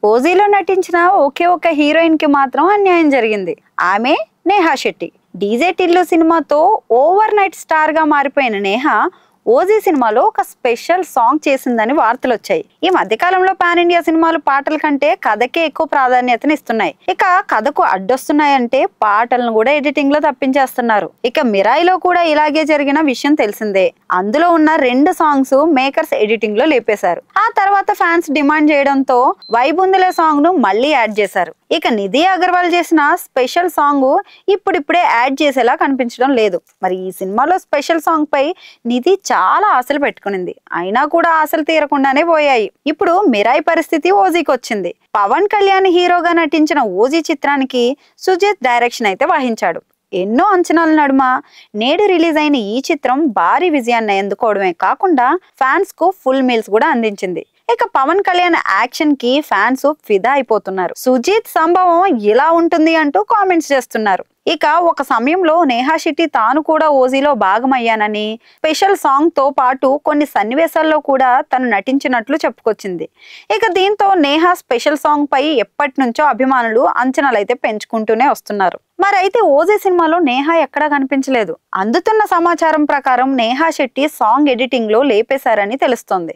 ఓజీలో నటించిన ఒకే ఒక హీరోయిన్ కి మాత్రం అన్యాయం జరిగింది. ఆమె నేహా శెట్టి. డీజే టిల్లు సినిమాతో ఓవర్ నైట్ స్టార్ గా మారిపోయిన నేహ ఓజీ సినిమాలో ఒక స్పెషల్ సాంగ్ చేసిందని వార్తలు వచ్చాయి. ఈ మధ్యకాలంలో పాన్ ఇండియా సినిమాలు పాటల కంటే కథకే ఎక్కువ ప్రాధాన్యతని ఇస్తున్నాయి. ఇక కథకు అడ్డొస్తున్నాయంటే పాటలను కూడా ఎడిటింగ్ లో తప్పించేస్తున్నారు. ఇక మిరాయిలో కూడా ఇలాగే జరిగిన విషయం తెలిసిందే. అందులో ఉన్న 2 సాంగ్స్ మేకర్స్ ఎడిటింగ్ లో లేపేశారు. ఆ తర్వాత ఫ్యాన్స్ డిమాండ్ చేయడంతో వైబుందులే సాంగ్ ను మళ్ళీ యాడ్ చేశారు. ఇక నిధి అగర్వాల్ చేసిన స్పెషల్ సాంగ్ ఇప్పుడిప్పుడే యాడ్ చేసేలా కనిపించడం లేదు. మరి ఈ సినిమాలో స్పెషల్ సాంగ్ పై నిధి చాలా ఆశలు పెట్టుకునింది. అయినా కూడా ఆశలు తీరకుండానే పోయాయి. ఇప్పుడు మిరాయి పరిస్థితి ఓజీకి వచ్చింది. పవన్ కళ్యాణ్ హీరోగా నటించిన ఓజీ చిత్రానికి సుజిత్ డైరెక్షన్ అయితే వహించాడు. ఎన్నో అంచనాల నడుమ నేడు రిలీజ్ అయిన ఈ చిత్రం భారీ విజయాన్ని అందుకోవడమే కాకుండా ఫ్యాన్స్ కు ఫుల్ మీల్స్ కూడా అందించింది. ఇక పవన్ కళ్యాణ్ యాక్షన్ కి ఫ్యాన్స్ ఫిదా అయిపోతున్నారు. సుజిత్ సంభవం ఇలా ఉంటుంది అంటూ కామెంట్స్ చేస్తున్నారు. ఇక ఒక సమయంలో నేహా శెట్టి తాను కూడా ఓజీలో భాగమయ్యానని, స్పెషల్ సాంగ్ తో పాటు కొన్ని సన్నివేశాల్లో కూడా తను నటించినట్లు చెప్పుకొచ్చింది. ఇక దీంతో నేహా స్పెషల్ సాంగ్ పై ఎప్పటి నుంచో అభిమానులు అంచనాలు అయితే పెంచుకుంటూనే వస్తున్నారు. మరైతే ఓజీ సినిమాలో నేహా ఎక్కడా కనిపించలేదు. అందుతున్న సమాచారం ప్రకారం నేహా శెట్టి సాంగ్ ఎడిటింగ్ లో లేపేశారని తెలుస్తోంది.